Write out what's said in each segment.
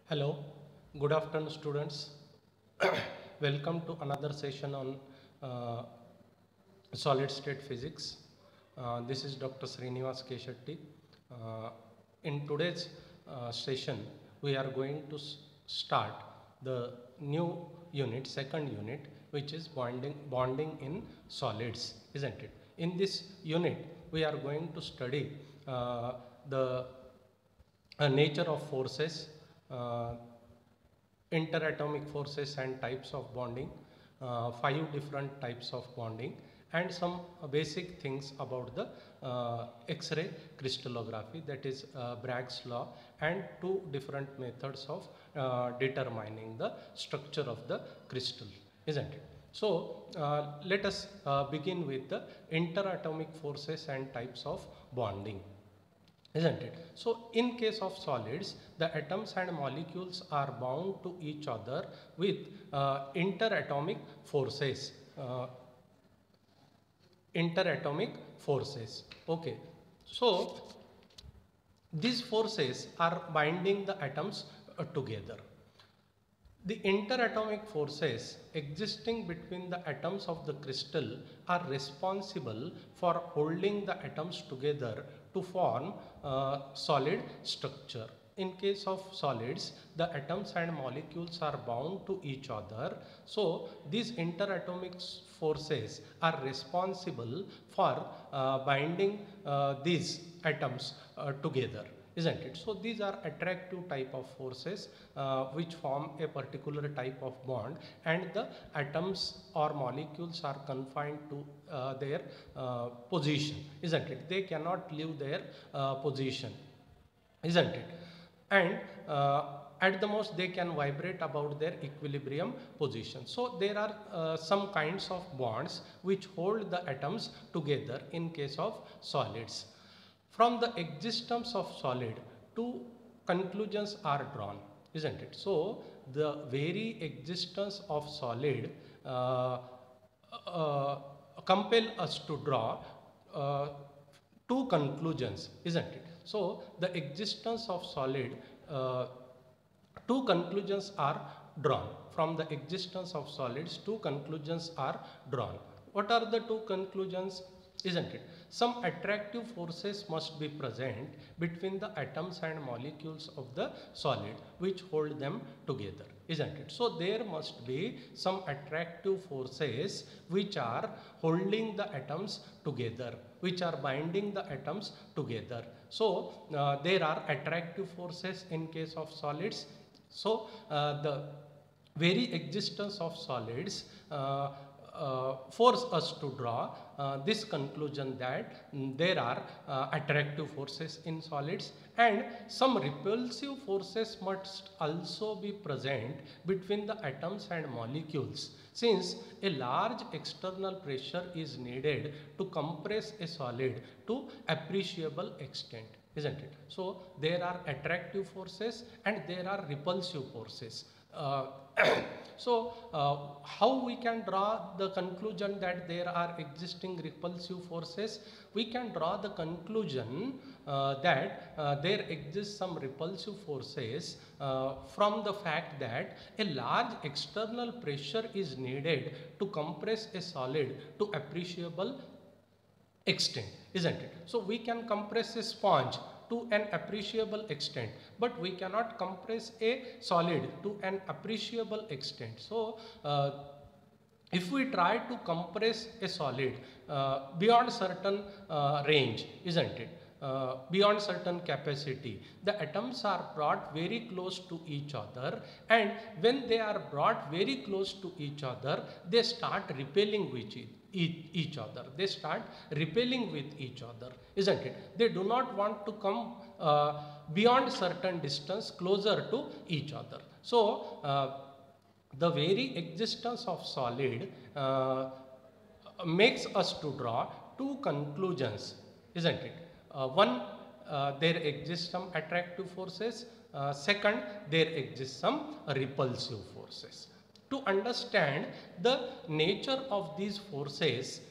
Hello, good afternoon, students. Welcome to another session on uh, solid state physics. This is Dr. Srinivas Keshetti. Uh, in today's session, we are going to start the new unit, second unit, which is bonding in solids, isn't it? In this unit, we are going to study the nature of forces, uh, interatomic forces and types of bonding, five different types of bonding, and some basic things about the X-ray crystallography, that is Bragg's law, and two different methods of determining the structure of the crystal, isn't it? So let us begin with the interatomic forces and types of bonding, isn't it? So in case of solids, the atoms and molecules are bound to each other with interatomic forces. Interatomic forces. Okay. So these forces are binding the atoms together. The interatomic forces existing between the atoms of the crystal are responsible for holding the atoms together to form a solid structure. In case of solids, the atoms and molecules are bound to each other. So these interatomic forces are responsible for binding these atoms together, isn't it? So these are attractive type of forces which form a particular type of bond, and the atoms or molecules are confined to their position, isn't it? They cannot leave their position, isn't it? And at the most they can vibrate about their equilibrium position. So there are some kinds of bonds which hold the atoms together in case of solids. From the existence of solid, two conclusions are drawn, isn't it? So the very existence of solid uh, uh, compel us to draw uh, two conclusions, isn't it? So the existence of solid, two conclusions are drawn. From the existence of solids, two conclusions are drawn. What are the two conclusions? Isn't it? Some attractive forces must be present between the atoms and molecules of the solid which hold them together, isn't it? So there must be some attractive forces which are holding the atoms together, which are binding the atoms together. So there are attractive forces in case of solids. So the very existence of solids force us to draw this conclusion that there are attractive forces in solids, and some repulsive forces must also be present between the atoms and molecules, since a large external pressure is needed to compress a solid to appreciable extent, isn't it? So there are attractive forces and there are repulsive forces. uh, so how we can draw the conclusion that there are existing repulsive forces? We can draw the conclusion that there exists some repulsive forces from the fact that a large external pressure is needed to compress a solid to appreciable extent, isn't it? So we can compress a sponge to an appreciable extent, but we cannot compress a solid to an appreciable extent. So if we try to compress a solid beyond certain range, isn't it? Beyond certain capacity, the atoms are brought very close to each other, and when they are brought very close to each other, they start repelling with each other. They start repelling with each other, isn't it? They do not want to come beyond certain distance closer to each other. So the very existence of solid makes us to draw two conclusions, isn't it? One, there exists some attractive forces. Second, there exists some repulsive forces. To understand the nature of these forces,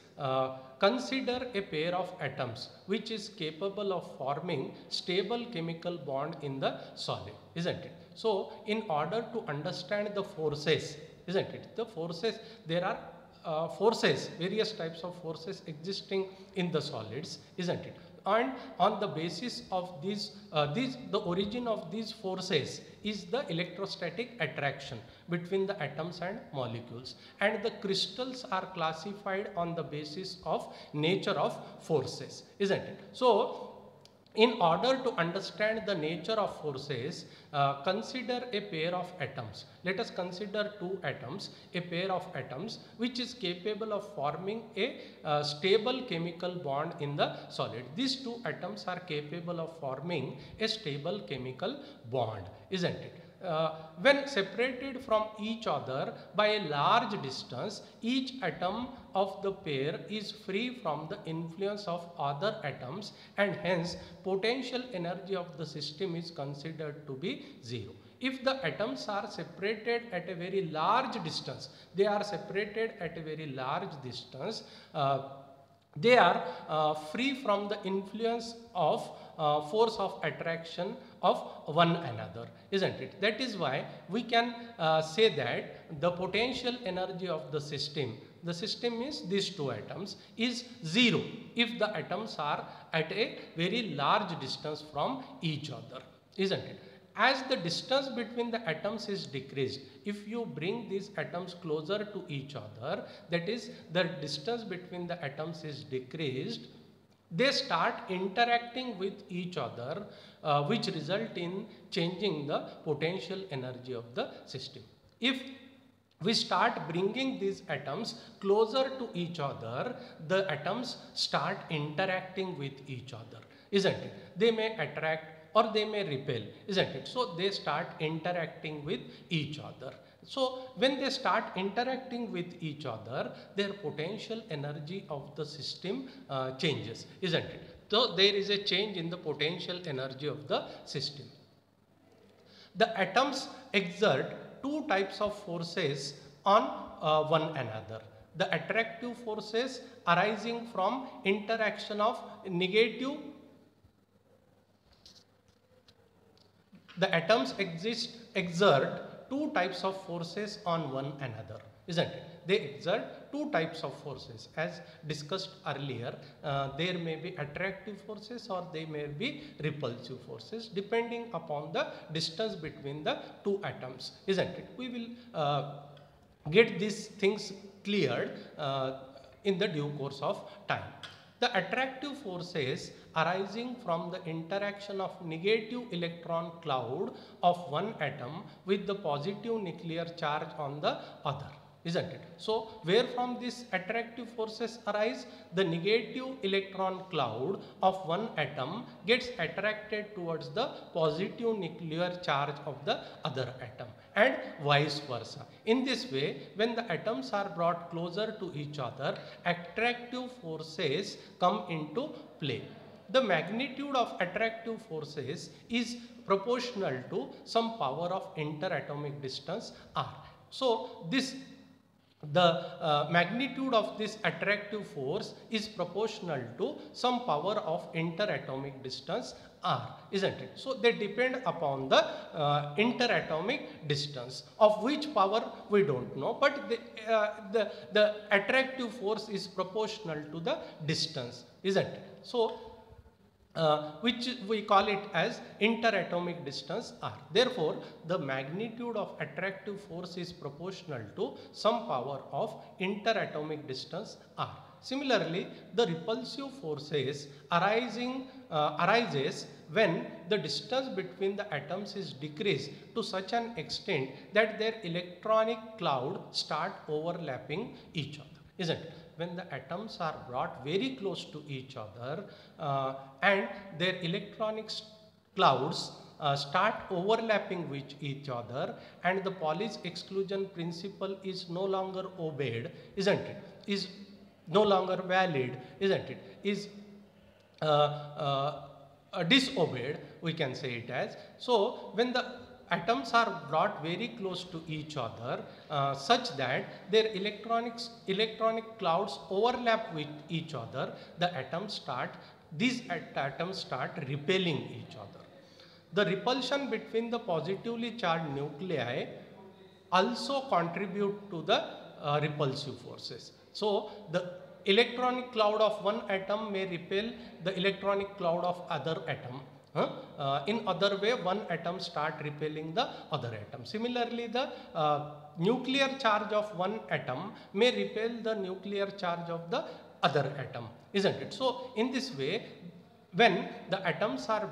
consider a pair of atoms which is capable of forming stable chemical bond in the solid, isn't it? So in order to understand the forces, isn't it? The forces, there are forces, various types of forces existing in the solids, isn't it? And on the basis of the origin of these forces is the electrostatic attraction between the atoms and molecules, and the crystals are classified on the basis of nature of forces, isn't it? So in order to understand the nature of forces, consider a pair of atoms. Let us consider two atoms, a pair of atoms which is capable of forming a stable chemical bond in the solid. These two atoms are capable of forming a stable chemical bond, isn't it? When separated from each other by a large distance, each atom of the pair is free from the influence of other atoms, and hence potential energy of the system is considered to be zero. If the atoms are separated at a very large distance, they are separated at a very large distance, they are free from the influence of force of attraction of one another, isn't it? That is why we can say that the potential energy of the system is these two atoms, is zero if the atoms are at a very large distance from each other, isn't it? As the distance between the atoms is decreased, if you bring these atoms closer to each other, that is, the distance between the atoms is decreased, they start interacting with each other, which result in changing the potential energy of the system. If we start bringing these atoms closer to each other, the atoms start interacting with each other, isn't it? They may attract or they may repel, isn't it? So they start interacting with each other. So when they start interacting with each other, their potential energy of the system changes, isn't it? So there is a change in the potential energy of the system. The atoms exert two types of forces on one another. The attractive forces arising from interaction of negative. The atoms exert two types of forces on one another, isn't it? They exert two types of forces as discussed earlier. There may be attractive forces or they may be repulsive forces depending upon the distance between the two atoms, isn't it? We will get these things cleared in the due course of time. The attractive forces arising from the interaction of negative electron cloud of one atom with the positive nuclear charge on the other, isn't it? So where from these attractive forces arise? The negative electron cloud of one atom gets attracted towards the positive nuclear charge of the other atom, and vice versa. In this way, when the atoms are brought closer to each other, attractive forces come into play. The magnitude of attractive forces is proportional to some power of interatomic distance r. So the magnitude of this attractive force is proportional to some power of interatomic distance r, isn't it? So they depend upon the interatomic distance, of which power we don't know, but the attractive force is proportional to the distance, isn't it? So which we call it as interatomic distance r. Therefore, the magnitude of attractive force is proportional to some power of interatomic distance r. Similarly, the repulsive forces arises when the distance between the atoms is decreased to such an extent that their electronic cloud start overlapping each other, isn't it? When the atoms are brought very close to each other and their electronic clouds start overlapping with each other, and the Pauli's exclusion principle is no longer obeyed, isn't it? Is no longer valid, isn't it? Is disobeyed, we can say it as. So when the atoms are brought very close to each other such that their electronic clouds overlap with each other, these atoms start repelling each other. The repulsion between the positively charged nuclei also contribute to the repulsive forces. So the electronic cloud of one atom may repel the electronic cloud of other atom. In other way, one atom start repelling the other atom. Similarly, the nuclear charge of one atom may repel the nuclear charge of the other atom, isn't it? So in this way, when the atoms are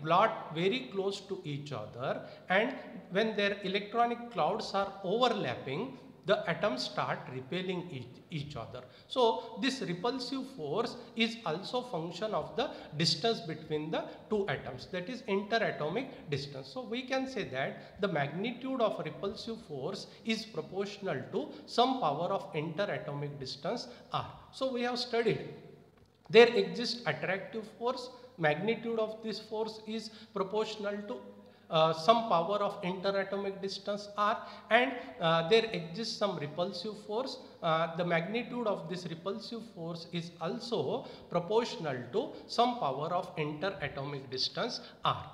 brought very close to each other and when their electronic clouds are overlapping, the atoms start repelling each other. So this repulsive force is also function of the distance between the two atoms, that is interatomic distance. So we can say that the magnitude of repulsive force is proportional to some power of interatomic distance r. So we have studied there exists attractive force, magnitude of this force is proportional to some power of interatomic distance r, and there exists some repulsive force. The magnitude of this repulsive force is also proportional to some power of interatomic distance r.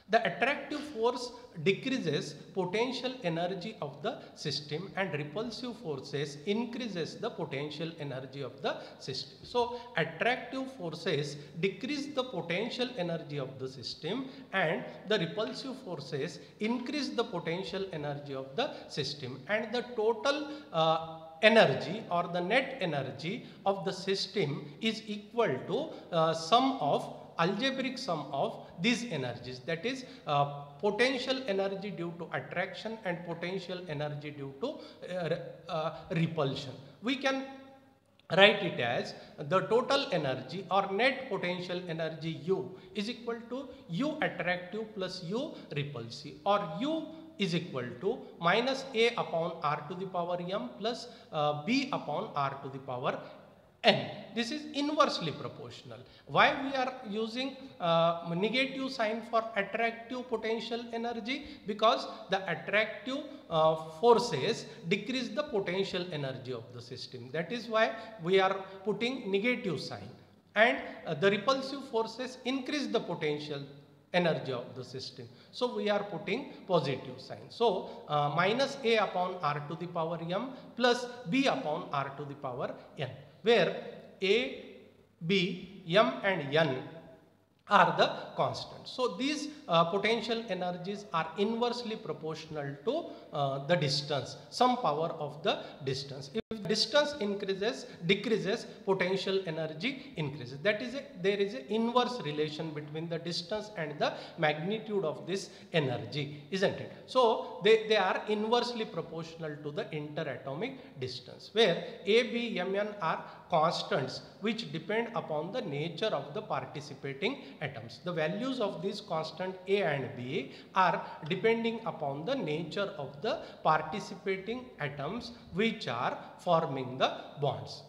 The attractive force decreases potential energy of the system and repulsive forces increases the potential energy of the system. So attractive forces decrease the potential energy of the system and the repulsive forces increase the potential energy of the system, and the total energy or the net energy of the system is equal to algebraic sum of these energies, that is potential energy due to attraction and potential energy due to repulsion. We can write it as the total energy or net potential energy U is equal to U attractive plus U repulsive, or U is equal to minus A upon R to the power m plus B upon R to the power n. This is inversely proportional. Why we are using negative sign for attractive potential energy? Because the attractive forces decrease the potential energy of the system. That is why we are putting negative sign. And the repulsive forces increase the potential energy of the system. So we are putting positive sign. So minus A upon R to the power m plus B upon R to the power n, where A, B, m and n are the constants. So these potential energies are inversely proportional to the distance, some power of the distance. If distance decreases, potential energy increases. That is there is an inverse relation between the distance and the magnitude of this energy, isn't it? So they are inversely proportional to the interatomic distance, where A, B, m, n are constants which depend upon the nature of the participating atoms. The values of these constant A and B are depending upon the nature of the participating atoms which are forming the bonds.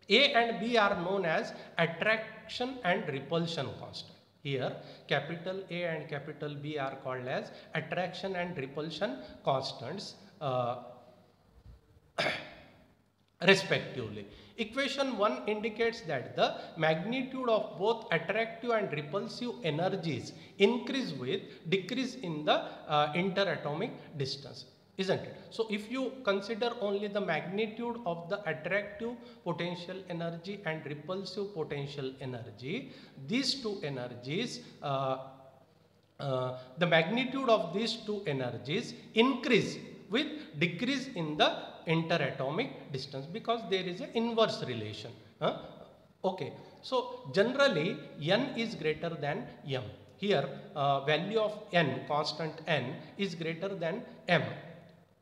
A and B are known as attraction and repulsion constant. Here capital A and capital B are called as attraction and repulsion constants respectively. Equation 1 indicates that the magnitude of both attractive and repulsive energies increase with decrease in the interatomic distance, isn't it? So if you consider only the magnitude of the attractive potential energy and repulsive potential energy, these two energies, the magnitude of these two energies increase with decrease in the interatomic distance, because there is an inverse relation. Okay, so generally n is greater than m. Here value of n, constant n, is greater than m,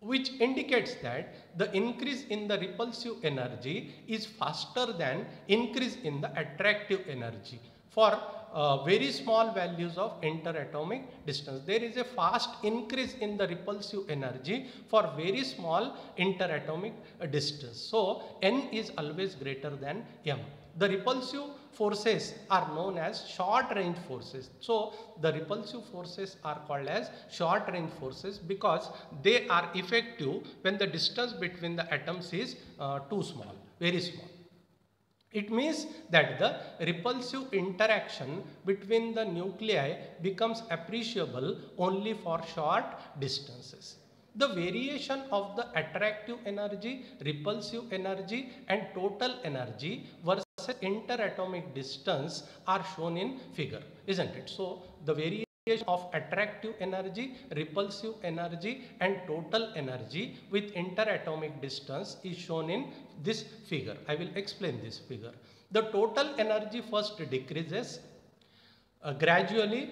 which indicates that the increase in the repulsive energy is faster than increase in the attractive energy. For very small values of interatomic distance, there is a fast increase in the repulsive energy for very small interatomic distance. So n is always greater than m. The repulsive forces are known as short range forces. So the repulsive forces are called as short range forces because they are effective when the distance between the atoms is too small, very small. It means that the repulsive interaction between the nuclei becomes appreciable only for short distances. The variation of the attractive energy, repulsive energy and total energy versus interatomic distance are shown in figure, isn't it? So the variation of attractive energy, repulsive energy and total energy with interatomic distance is shown in this figure. I will explain this figure. The total energy first decreases gradually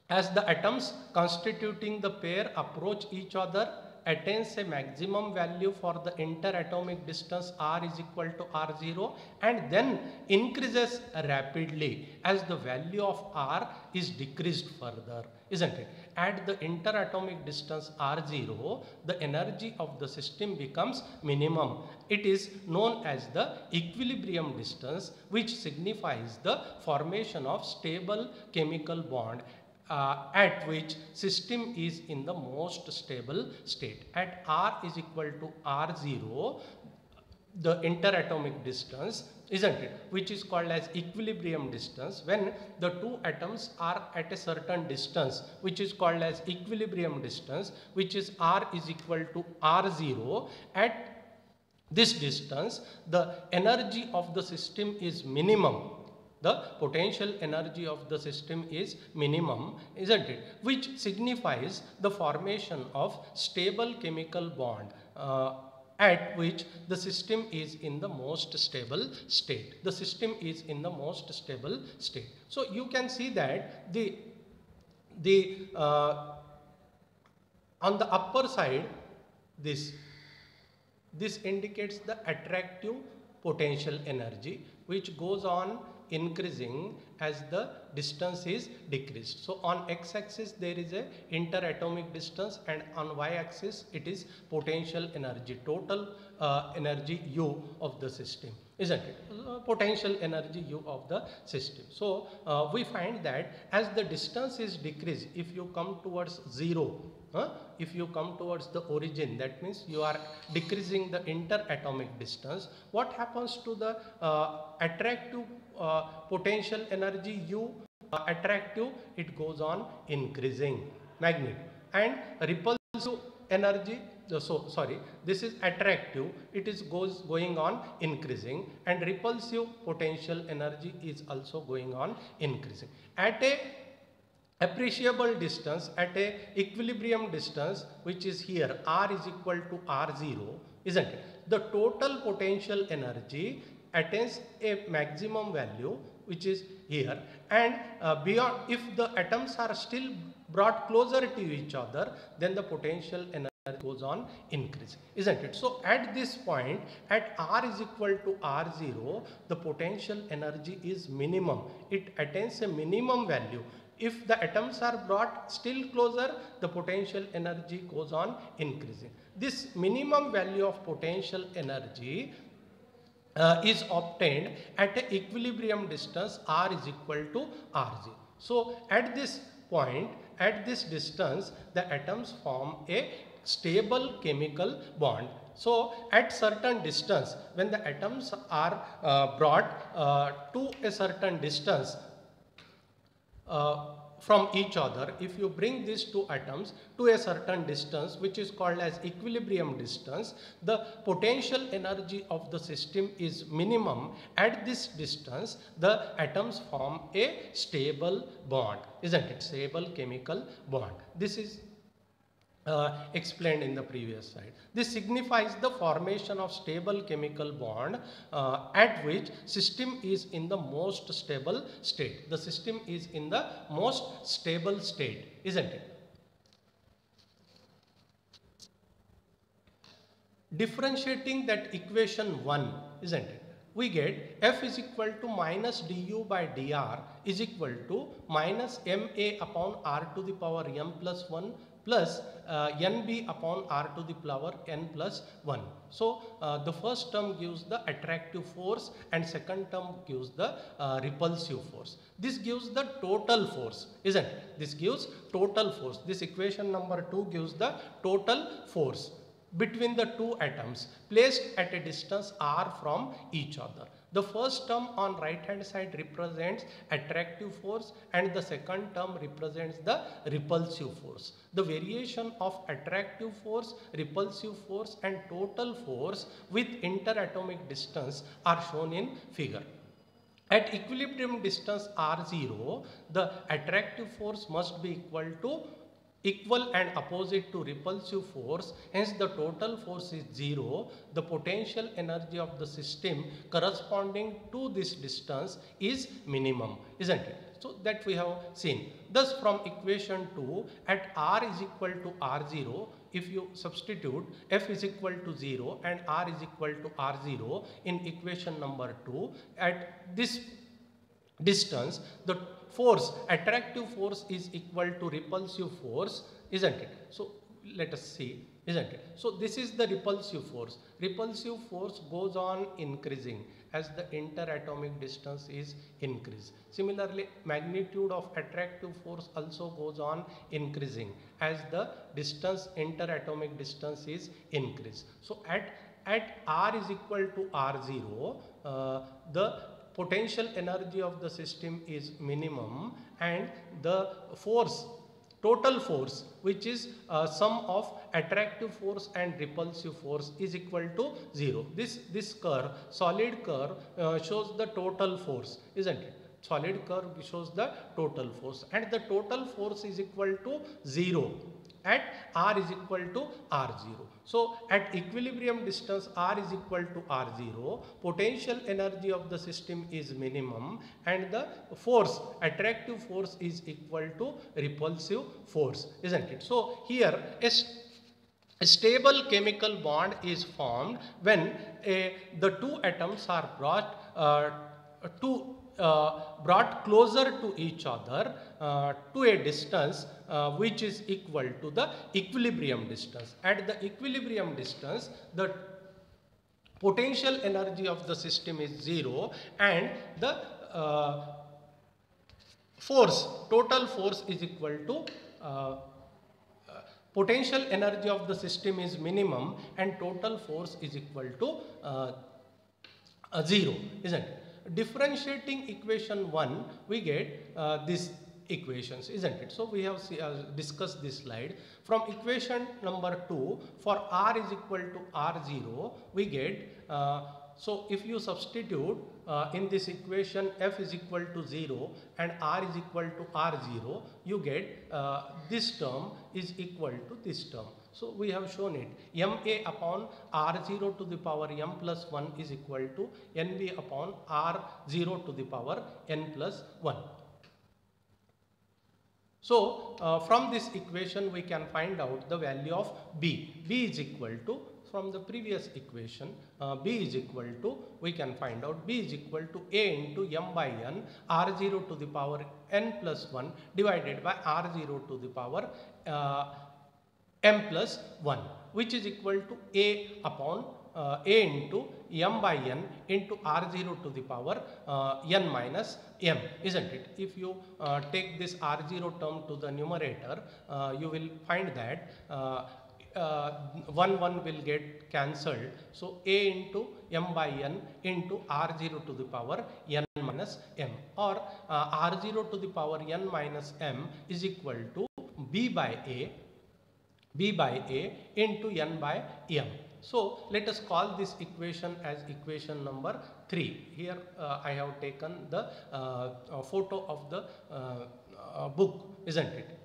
as the atoms constituting the pair approach each other, attains a maximum value for the interatomic distance r is equal to r0 and then increases rapidly as the value of r is decreased further, isn't it? At the interatomic distance r0, the energy of the system becomes minimum. It is known as the equilibrium distance, which signifies the formation of stable chemical bond at which system is in the most stable state. At r is equal to r0, the interatomic distance, isn't it, which is called as equilibrium distance, when the two atoms are at a certain distance, which is called as equilibrium distance, which is r is equal to r0. At this distance, the energy of the system is minimum. The potential energy of the system is minimum, isn't it? Which signifies the formation of stable chemical bond at which the system is in the most stable state. The system is in the most stable state. So you can see that on the upper side, this indicates the attractive potential energy, which goes on increasing as the distance is decreased. So on x-axis there is a interatomic distance and on y-axis it is potential energy, total energy U of the system, isn't it? Potential energy U of the system. So we find that as the distance is decreased, if you come towards 0, if you come towards the origin, that means you are decreasing the interatomic distance. What happens to the attractive potential energy U? Attractive, it goes on increasing, magnet, and repulsive energy, this is attractive, it is going on increasing, and repulsive potential energy is also going on increasing. At a appreciable distance, at a equilibrium distance, which is here r is equal to r0, isn't it? The total potential energy attains a maximum value, which is here, and beyond, if the atoms are still brought closer to each other, then the potential energy goes on increasing, isn't it? So at this point, at r is equal to r0, the potential energy is minimum. It attains a minimum value. If the atoms are brought still closer, the potential energy goes on increasing. This minimum value of potential energy is obtained at an equilibrium distance r is equal to r0. So at this point, at this distance, the atoms form a stable chemical bond. So at certain distance, when the atoms are brought to a certain distance from each other, if you bring these two atoms to a certain distance, which is called as equilibrium distance, the potential energy of the system is minimum. At this distance, the atoms form a stable bond, isn't it? Stable chemical bond. This is explained in the previous slide. This signifies the formation of stable chemical bond at which system is in the most stable state. The system is in the most stable state, isn't it? Differentiating that equation 1, isn't it? we get F is equal to minus du by dr is equal to minus ma upon r to the power m plus 1 plus nb upon r to the power n plus 1. So the first term gives the attractive force and second term gives the repulsive force. This gives the total force, isn't it? This gives total force. This equation number 2 gives the total force between the two atoms placed at a distance r from each other. The first term on right hand side represents attractive force and the second term represents the repulsive force. The variation of attractive force, repulsive force and total force with interatomic distance are shown in figure. At equilibrium distance r0, the attractive force must be equal and opposite to repulsive force, hence the total force is 0. The potential energy of the system corresponding to this distance is minimum, isn't it? So that we have seen. Thus from equation 2, at r is equal to r0, if you substitute F is equal to 0 and r is equal to r0 in equation number 2, at this distance the force, attractive force is equal to repulsive force, isn't it? So let us see, isn't it? So this is the repulsive force. Repulsive force goes on increasing as the interatomic distance is increased. Similarly, magnitude of attractive force also goes on increasing as the distance, interatomic distance is increased. So at r is equal to r0, the potential energy of the system is minimum and the force, total force, which is sum of attractive force and repulsive force, is equal to 0. This curve, solid curve, shows the total force, isn't it? Solid curve shows the total force and the total force is equal to 0 at r is equal to r0. So at equilibrium distance r is equal to r0, potential energy of the system is minimum and the force, attractive force, is equal to repulsive force, isn't it? So here a stable chemical bond is formed when the two atoms are brought closer to each other to a distance which is equal to the equilibrium distance. At the equilibrium distance, the potential energy of the system is 0 and the force, total force, is equal to potential energy of the system is minimum and total force is equal to 0, isn't it? Differentiating equation 1, we get these equations, isn't it? So we have discussed this slide. From equation number 2, for r is equal to r0, we get, so if you substitute in this equation f is equal to 0 and r is equal to r0, you get this term is equal to this term. So we have shown it, ma upon r0 to the power m plus 1 is equal to nb upon r0 to the power n plus 1. So from this equation we can find out the value of b. B is equal to, from the previous equation, b is equal to, we can find out b is equal to a into m by n r0 to the power n plus 1 divided by r0 to the power m plus 1, which is equal to a upon a into m by n into r0 to the power n minus m, isn't it? If you take this r0 term to the numerator, you will find that 1 will get cancelled. So a into m by n into r0 to the power n minus m, or r0 to the power n minus m is equal to b by a into n by m. So let us call this equation as equation number 3. Here I have taken the photo of the book, isn't it?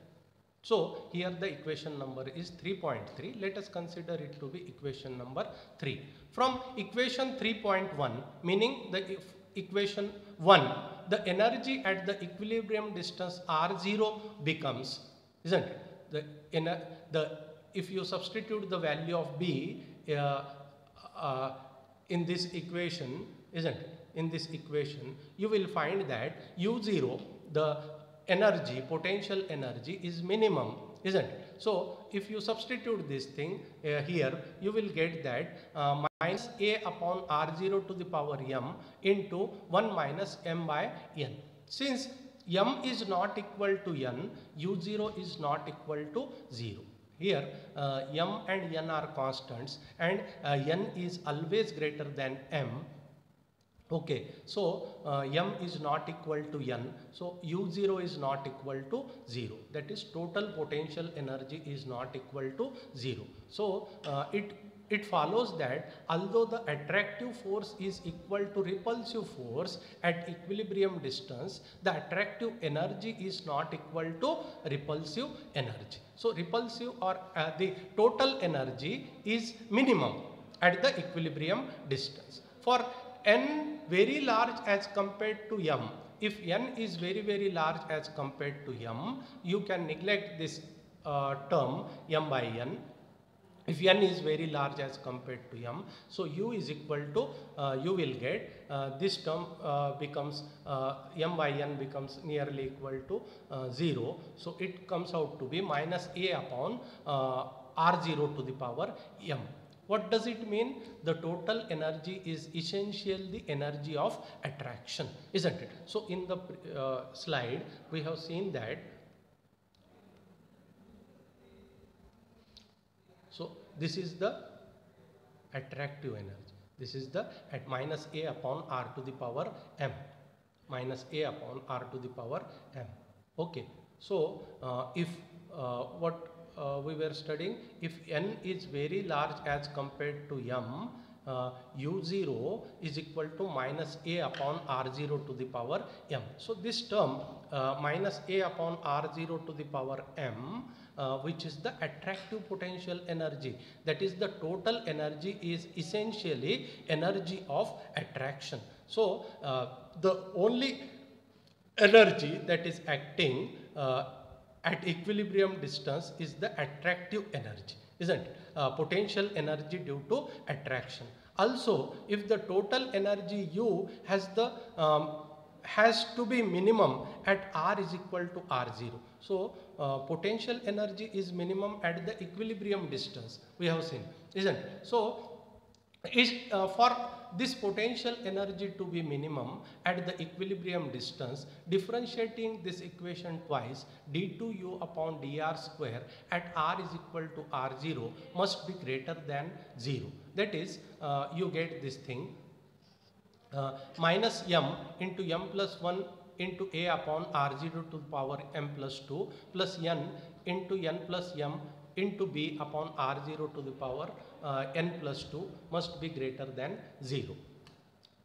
So here the equation number is 3.3. Let us consider it to be equation number 3. From equation 3.1, meaning the equation 1, the energy at the equilibrium distance r0 becomes, isn't it? If you substitute the value of b in this equation, isn't it? In this equation, you will find that U0, the energy, potential energy is minimum, isn't it? So if you substitute this thing here, you will get that minus A upon R0 to the power m into 1 minus m by n. Since m is not equal to n, U0 is not equal to 0. Here m and n are constants, and n is always greater than m. Okay, so m is not equal to n, so U0 is not equal to 0. That is, total potential energy is not equal to 0. So it follows that although the attractive force is equal to repulsive force at equilibrium distance, the attractive energy is not equal to repulsive energy. So repulsive or the total energy is minimum at the equilibrium distance. For n very large as compared to m, if n is very large as compared to m, you can neglect this term m by n. If n is very large as compared to m, so u is equal to, you will get this term becomes m by n becomes nearly equal to 0. So it comes out to be minus A upon R0 to the power m. What does it mean? The total energy is essentially the energy of attraction, isn't it? So in the slide, we have seen that. So this is the attractive energy. This is the at minus A upon R to the power m. Minus A upon R to the power m. Okay. So if what we were studying, if n is very large as compared to m, U0 is equal to minus A upon R0 to the power m. So this term minus A upon R0 to the power m, which is the attractive potential energy, that is, the total energy is essentially energy of attraction. So the only energy that is acting at equilibrium distance is the attractive energy, isn't it? Potential energy due to attraction. Also, if the total energy U has to be minimum at R is equal to R0. So potential energy is minimum at the equilibrium distance, we have seen, isn't it? So for this potential energy to be minimum at the equilibrium distance, differentiating this equation twice, d2u upon dr square at r is equal to r0 must be greater than 0. That is, you get this thing, minus m into m plus 1 into a upon r0 to the power m plus 2 plus n into n plus m into b upon r0 to the power n plus 2 must be greater than 0.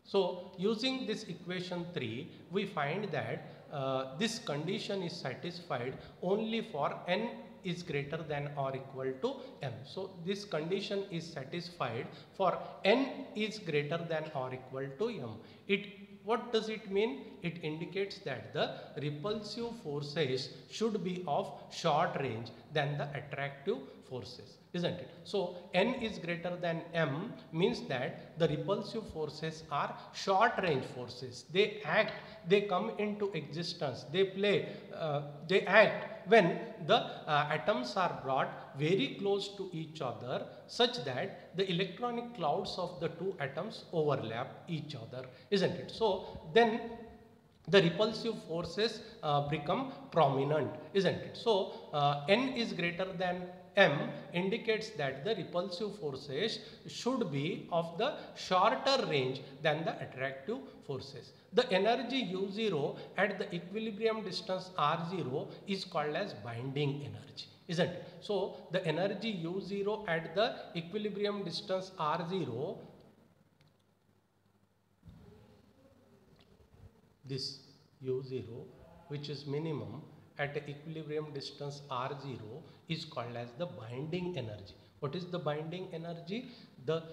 So using this equation 3, we find that this condition is satisfied only for n is greater than or equal to m. So this condition is satisfied for n is greater than or equal to m. What does it mean? It indicates that the repulsive forces should be of short range than the attractive forces, isn't it? So n is greater than m means that the repulsive forces are short range forces. They act, they come into existence, they act when the atoms are brought very close to each other such that the electronic clouds of the two atoms overlap each other, isn't it? So then the repulsive forces become prominent, isn't it? So n is greater than m indicates that the repulsive forces should be of the shorter range than the attractive forces. The energy U0 at the equilibrium distance R0 is called as binding energy, isn't it? So the energy U0 at the equilibrium distance R0, this U0, which is minimum at the equilibrium distance R0, is called as the binding energy. What is the binding energy? The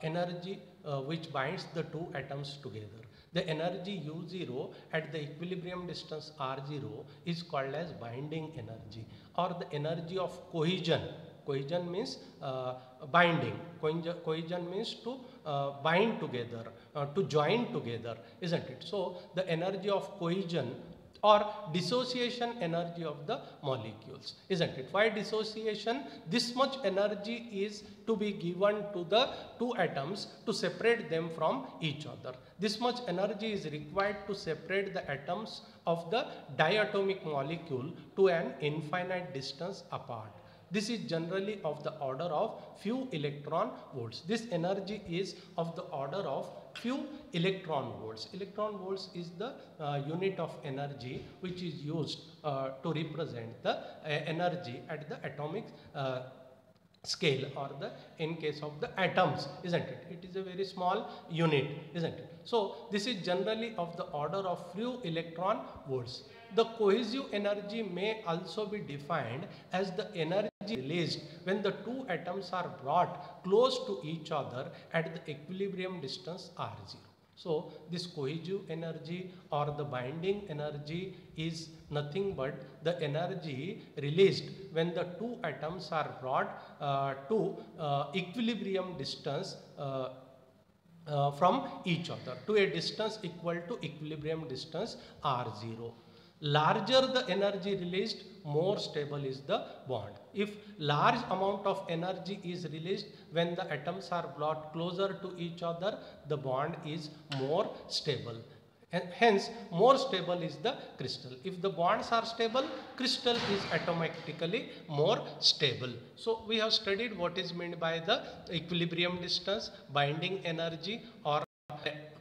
energy which binds the two atoms together. The energy U0 at the equilibrium distance R0 is called as binding energy or the energy of cohesion. Cohesion means binding. Cohesion means to bind together, to join together, isn't it? So the energy of cohesion or dissociation energy of the molecules, isn't it? Why dissociation? This much energy is to be given to the two atoms to separate them from each other. This much energy is required to separate the atoms of the diatomic molecule to an infinite distance apart. This is generally of the order of few electron volts. This energy is of the order of few electron volts. Electron volts is the unit of energy which is used to represent the energy at the atomic scale, or the in case of the atoms, isn't it? It is a very small unit, isn't it? So this is generally of the order of few electron volts. The cohesive energy may also be defined as the energy released when the two atoms are brought close to each other at the equilibrium distance r0. So this cohesive energy or the binding energy is nothing but the energy released when the two atoms are brought to equilibrium distance from each other, to a distance equal to equilibrium distance r0. Larger the energy released, more stable is the bond. If large amount of energy is released when the atoms are brought closer to each other, the bond is more stable. And hence, more stable is the crystal. If the bonds are stable, crystal is automatically more stable. So we have studied what is meant by the equilibrium distance, binding energy, or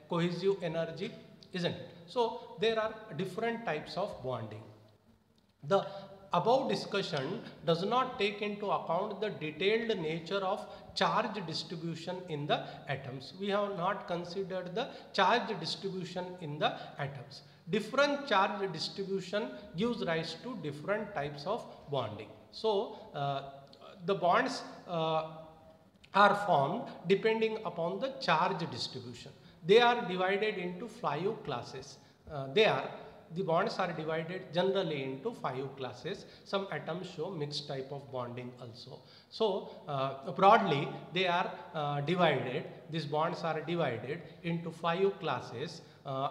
cohesive energy, isn't it? So there are different types of bonding. The above discussion does not take into account the detailed nature of charge distribution in the atoms. We have not considered the charge distribution in the atoms. Different charge distribution gives rise to different types of bonding. So the bonds are formed depending upon the charge distribution. They are divided into 5 classes. The bonds are divided generally into 5 classes. Some atoms show mixed type of bonding also. So broadly they are divided, these bonds are divided into 5 classes: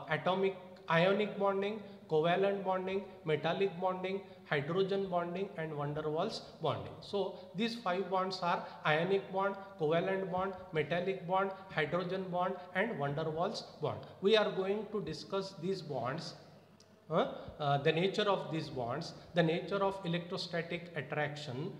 atomic ionic bonding, covalent bonding, metallic bonding, hydrogen bonding, and van der Waals bonding. So these 5 bonds are ionic bond, covalent bond, metallic bond, hydrogen bond, and van der Waals bond. We are going to discuss these bonds, the nature of these bonds, the nature of electrostatic attraction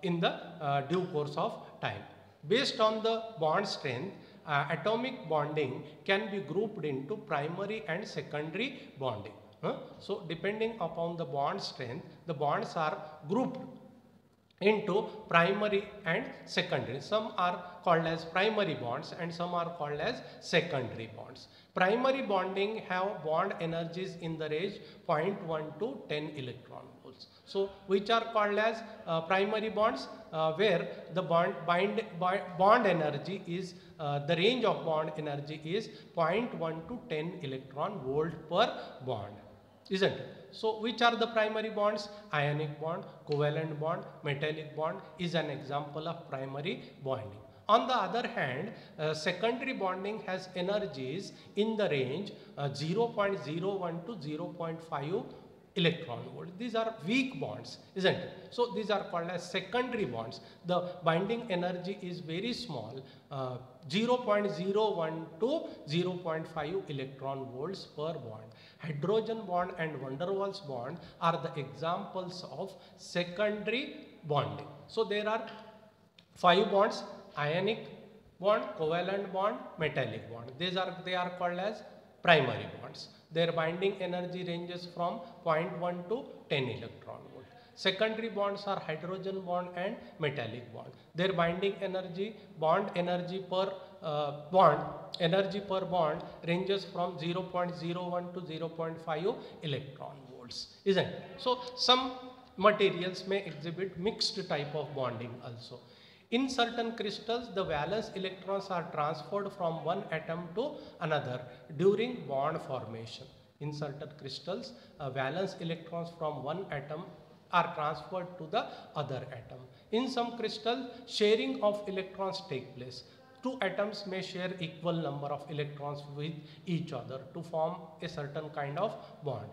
in the due course of time. Based on the bond strength, atomic bonding can be grouped into primary and secondary bonding. So depending upon the bond strength, the bonds are grouped into primary and secondary. Some are called as primary bonds and some are called as secondary bonds. Primary bonding have bond energies in the range 0.1 to 10 electron volts. So which are called as primary bonds, where the bond energy is the range of bond energy is 0.1 to 10 electron volt per bond, isn't it? So which are the primary bonds? Ionic bond, covalent bond, metallic bond is an example of primary bonding. On the other hand, secondary bonding has energies in the range 0.01 to 0.5 electron volt. These are weak bonds, isn't it? So these are called as secondary bonds. The binding energy is very small, 0.01 to 0.5 electron volts per bond. Hydrogen bond and van der Waals bond are the examples of secondary bonding. So there are 5 bonds: ionic bond, covalent bond, metallic bond. They are called as primary bonds. Their binding energy ranges from 0.1 to 10 electron volt. Secondary bonds are hydrogen bond and metallic bond. Their binding energy, bond energy per bond ranges from 0.01 to 0.5 electron volts, isn't it? So some materials may exhibit mixed type of bonding also. In certain crystals, the valence electrons are transferred from one atom to another during bond formation. In certain crystals, valence electrons from one atom are transferred to the other atom. In some crystals, sharing of electrons take place. Two atoms may share equal number of electrons with each other to form a certain kind of bond.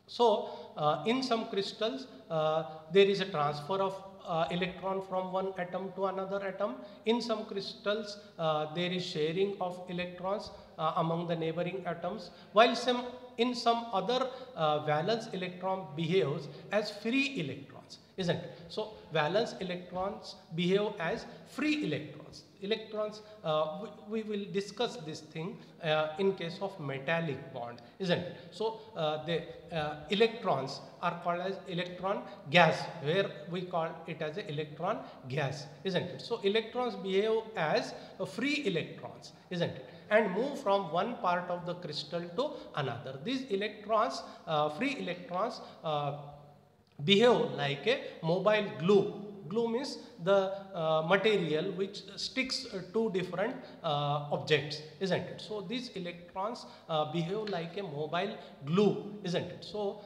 So, in some crystals, there is a transfer of electron from one atom to another atom. In some crystals, there is sharing of electrons among the neighboring atoms, while in some other valence electron behaves as free electrons, isn't it? So, valence electrons behave as free electrons. We will discuss this thing in case of metallic bond, isn't it? So, the electrons are called as electron gas, where we call it as a electron gas, isn't it? So, electrons behave as free electrons, isn't it? And move from one part of the crystal to another. These electrons, free electrons, behave like a mobile glue. Glue means the material which sticks to different objects, isn't it? So these electrons behave like a mobile glue, isn't it? So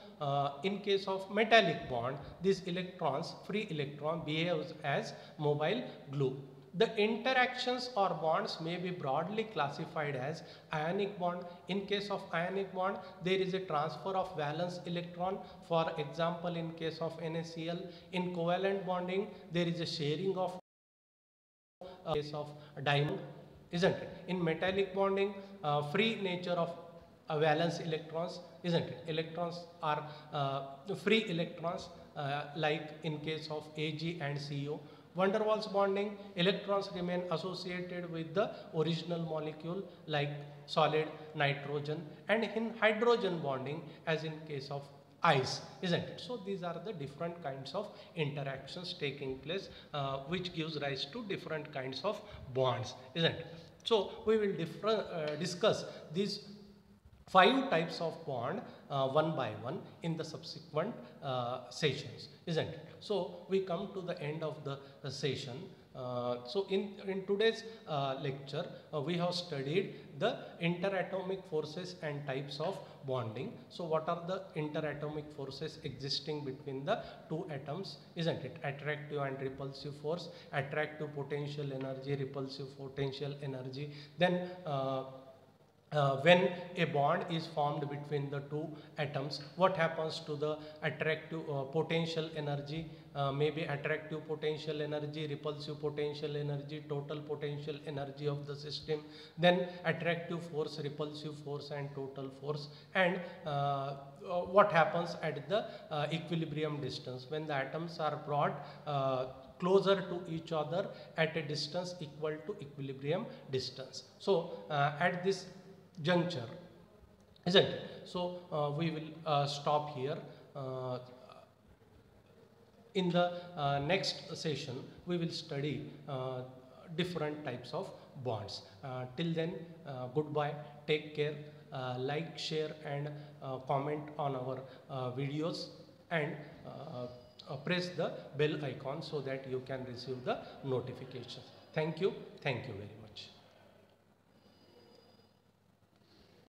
in case of metallic bond, these electrons, free electron, behaves as mobile glue. The interactions or bonds may be broadly classified as ionic bond. In case of ionic bond, there is a transfer of valence electron. For example, in case of NaCl, in covalent bonding, there is a sharing of case of diamond, isn't it? In metallic bonding, free nature of valence electrons, isn't it? Electrons are free electrons, like in case of Ag and Co. Van der Waals bonding, electrons remain associated with the original molecule like solid nitrogen, and in hydrogen bonding, as in case of ice, isn't it? So these are the different kinds of interactions taking place, which gives rise to different kinds of bonds, isn't it? So we will discuss these 5 types of bond one by one in the subsequent sessions, isn't it? So we come to the end of the session. So in today's lecture, we have studied the interatomic forces and types of bonding. So what are the interatomic forces existing between the two atoms, isn't it? Attractive and repulsive force, attractive potential energy, repulsive potential energy. Then when a bond is formed between the two atoms, what happens to the attractive potential energy? Maybe attractive potential energy, repulsive potential energy, total potential energy of the system, then attractive force, repulsive force and total force, and what happens at the equilibrium distance when the atoms are brought closer to each other at a distance equal to equilibrium distance. So at this juncture, isn't it? So we will stop here. In the next session, we will study different types of bonds. Till then, goodbye, take care, like, share and comment on our videos, and press the bell icon so that you can receive the notifications. Thank you very much.